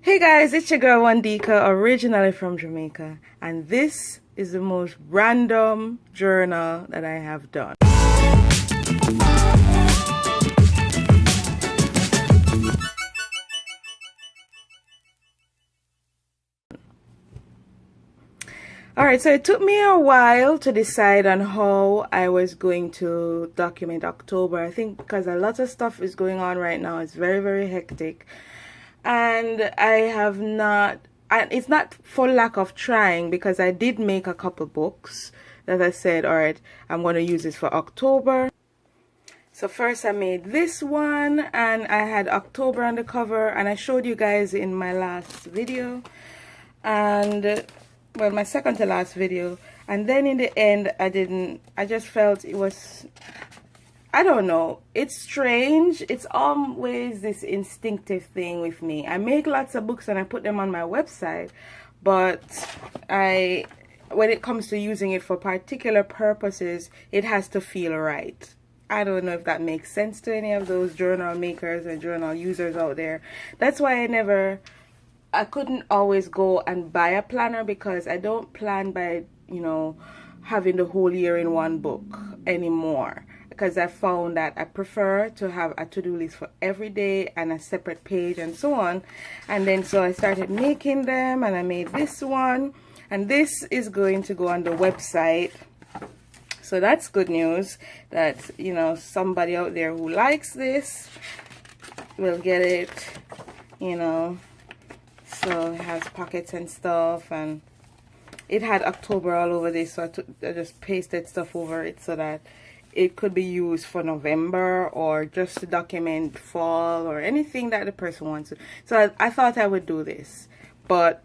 Hey guys, it's your girl Wandika, originally from Jamaica, and this is the most random journal that I have done. Alright, so it took me a while to decide on how I was going to document October. I think because a lot of stuff is going on right now. It's very, very hectic. And I have not, and it's not for lack of trying, because I did make a couple books that I said, all right, I'm going to use this for October. So first I made this one, and I had October on the cover, and I showed you guys in my last video, and well, my second to last video. And then in the end, I just felt it was, I don't know, it's strange. It's always this instinctive thing with me. I make lots of books and I put them on my website, but when it comes to using it for particular purposes, it has to feel right. I don't know if that makes sense to any of those journal makers and journal users out there. That's why I couldn't always go and buy a planner, because I don't plan by, having the whole year in one book anymore. Because I found that I prefer to have a to-do list for every day and a separate page and so on. And then so I started making them, and I made this one, and this is going to go on the website. So that's good news that, somebody out there who likes this will get it, So it has pockets and stuff, and it had October all over this, so I just pasted stuff over it so that it could be used for November or just to document fall or anything that the person wants to. So I thought I would do this, but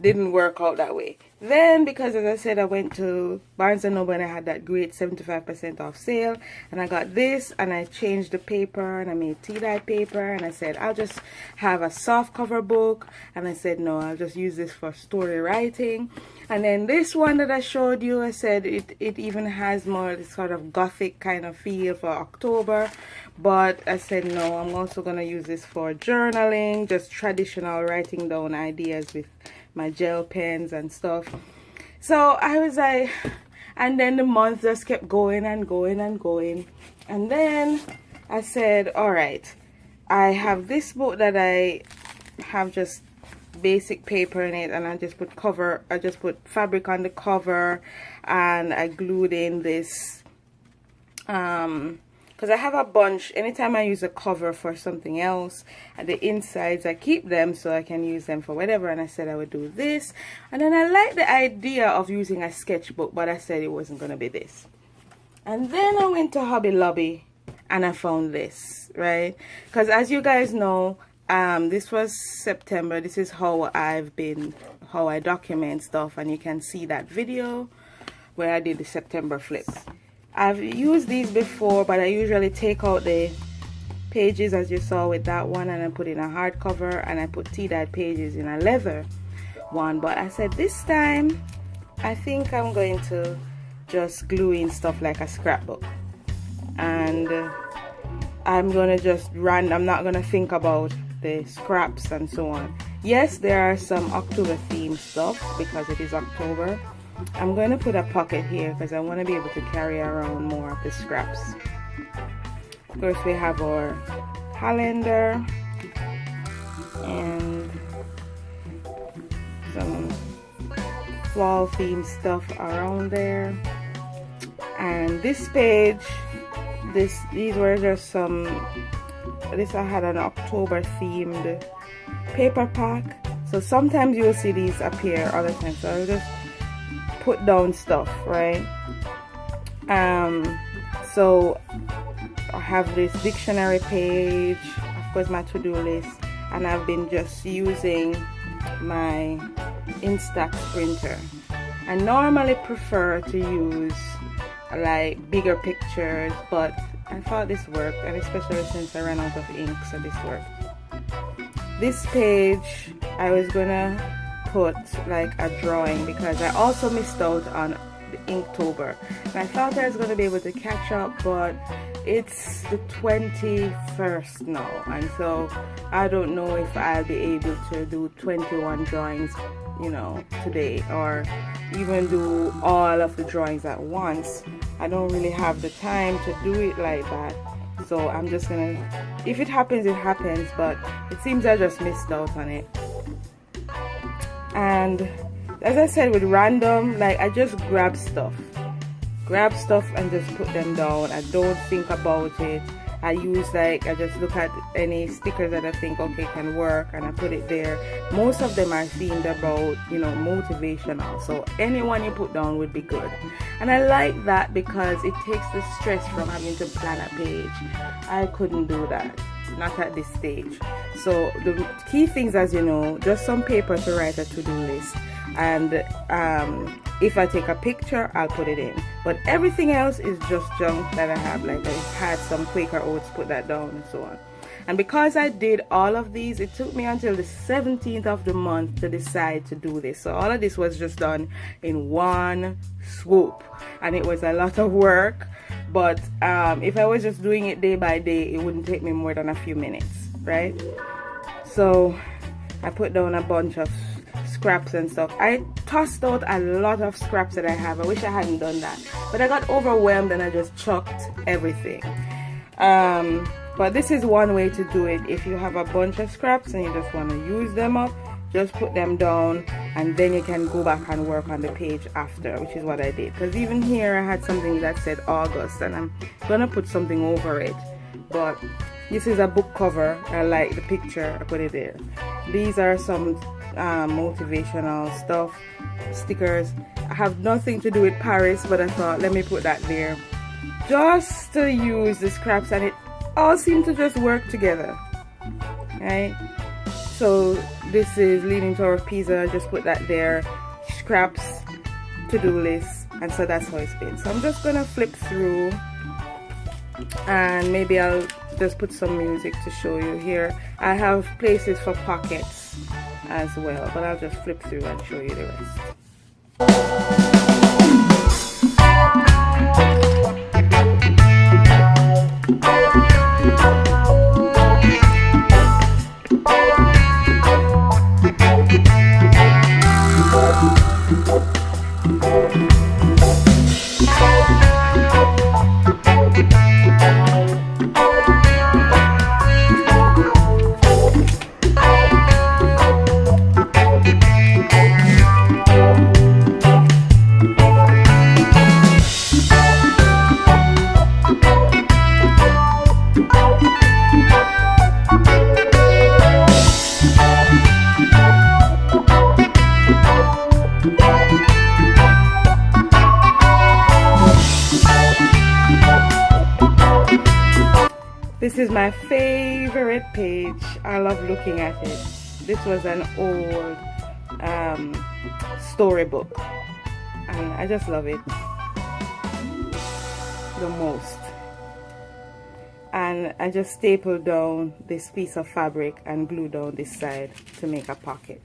didn't work out that way. Then, because as I said, I went to Barnes & Noble and I had that great 75% off sale, and I got this, and I changed the paper and I made tea-dye paper, and I said I'll just have a soft cover book, and I said no, I'll just use this for story writing. And then this one that I showed you, I said it even has more this sort of gothic kind of feel for October, but I said no, I'm also going to use this for journaling, just traditional writing down ideas with my gel pens and stuff. So I was like, and then the month just kept going and going and going, and then I said, all right, I have this book that I have just basic paper in it, and I just put fabric on the cover, and I glued in this because I have a bunch. Anytime I use a cover for something else, and the insides I keep them so I can use them for whatever, and I said I would do this. And then I liked the idea of using a sketchbook, but I said it wasn't going to be this. And then I went to Hobby Lobby and I found this, right? Because as you guys know, this was September. This is how I document stuff, and you can see that video where I did the September flip. I've used these before, but I usually take out the pages as you saw with that one, and I put in a hardcover, and I put tea-dyed pages in a leather one. But I said this time I think I'm going to just glue in stuff like a scrapbook, and I'm gonna just run. I'm not gonna think about the scraps and so on. Yes, there are some October themed stuff because it is October. I'm going to put a pocket here because I want to be able to carry around more of the scraps. Of course, we have our calendar and some fall themed stuff around there. And this page, these were just some. This I had an October themed paper pack. So sometimes you'll see these appear, other times. So I'll just put down stuff, right? So I have this dictionary page, of course my to-do list, and I've been just using my Instax printer. I normally prefer to use like bigger pictures, but I thought this worked, and especially since I ran out of ink, so this worked. This page I was gonna put like a drawing, because I also missed out on Inktober, and I thought I was going to be able to catch up, but it's the 21st now, and so I don't know if I'll be able to do 21 drawings, you know, today, or even do all of the drawings at once. I don't really have the time to do it like that, so I'm just gonna, if it happens, it happens, but it seems I just missed out on it. And as I said, with random, like, I just grab stuff and just put them down. I don't think about it. I just look at any stickers that I think, okay, can work, and I put it there. Most of them are themed about, you know, motivational, so anyone you put down would be good. And I like that because it takes the stress from having to plan a page. I couldn't do that, not at this stage. So the key things, as you know, just some paper to write a to-do list, and if I take a picture, I'll put it in, but everything else is just junk that I have. Like, I had some Quaker oats, put that down, and so on. And because I did all of these, it took me until the 17th of the month to decide to do this. So all of this was just done in one swoop, and it was a lot of work, but if I was just doing it day by day, it wouldn't take me more than a few minutes, right? So I put down a bunch of scraps and stuff. I tossed out a lot of scraps that I have. I wish I hadn't done that, but I got overwhelmed and I just chucked everything. But this is one way to do it. If you have a bunch of scraps and you just want to use them up, just put them down, and then you can go back and work on the page after, which is what I did. Because even here I had something that said August, and I'm gonna put something over it, but this is a book cover. I like the picture, I put it there. These are some motivational stuff, stickers. I have nothing to do with Paris, but I thought, let me put that there just to use the scraps, and it all seemed to just work together, right? So this is Leaning Tower of Pisa, just put that there, scraps, to-do list, and so that's how it's been. So I'm just gonna flip through, and maybe I'll just put some music to show you here. I have places for pockets as well, but I'll just flip through and show you the rest. This is my favorite page. I love looking at it. This was an old storybook, and I just love it the most. And I just stapled down this piece of fabric and glued down this side to make a pocket.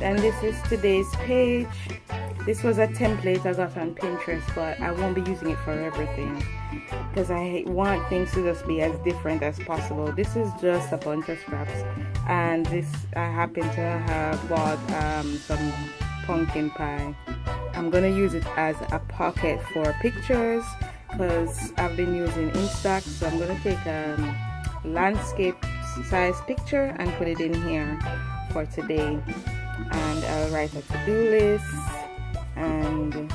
And this is today's page. This was a template I got on Pinterest, but I won't be using it for everything because I want things to just be as different as possible. This is just a bunch of scraps, and this I happen to have bought some pumpkin pie. I'm gonna use it as a pocket for pictures because I've been using Instax, so I'm gonna take a landscape size picture and put it in here for today. And I'll write a to-do list and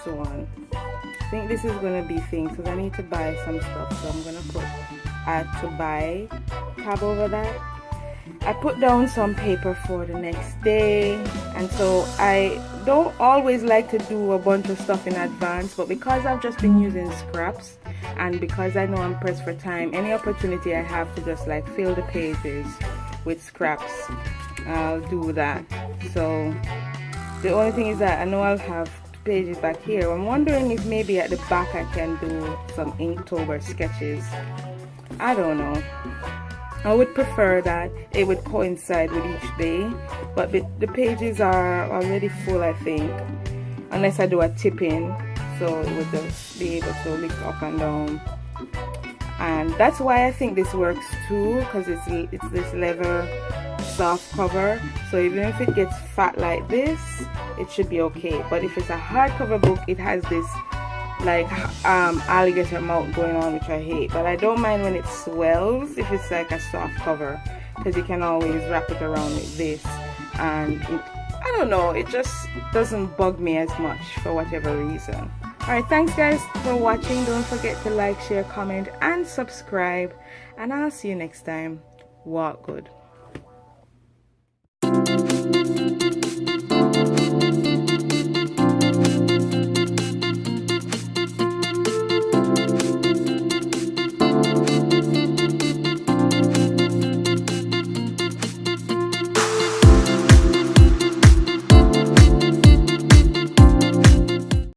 so on. I think this is gonna be things because I need to buy some stuff, so I'm gonna put add to buy tab over that. I put down some paper for the next day, and so I don't always like to do a bunch of stuff in advance, but because I've just been using scraps and because I know I'm pressed for time, any opportunity I have to just like fill the pages with scraps, I'll do that. So the only thing is that I know I'll have pages back here. I'm wondering if maybe at the back I can do some Inktober sketches. I don't know. I would prefer that it would coincide with each day, but the pages are already full, I think, unless I do a tip-in, so it would just be able to lift up and down. And that's why I think this works too, because it's this leather soft cover, so even if it gets fat like this, it should be okay. But if it's a hardcover book, it has this like alligator mouth going on, which I hate. But I don't mind when it swells if it's like a soft cover, because you can always wrap it around with this, and I don't know, it just doesn't bug me as much for whatever reason. Alright, thanks guys for watching. Don't forget to like, share, comment and subscribe, and I'll see you next time. Walk good.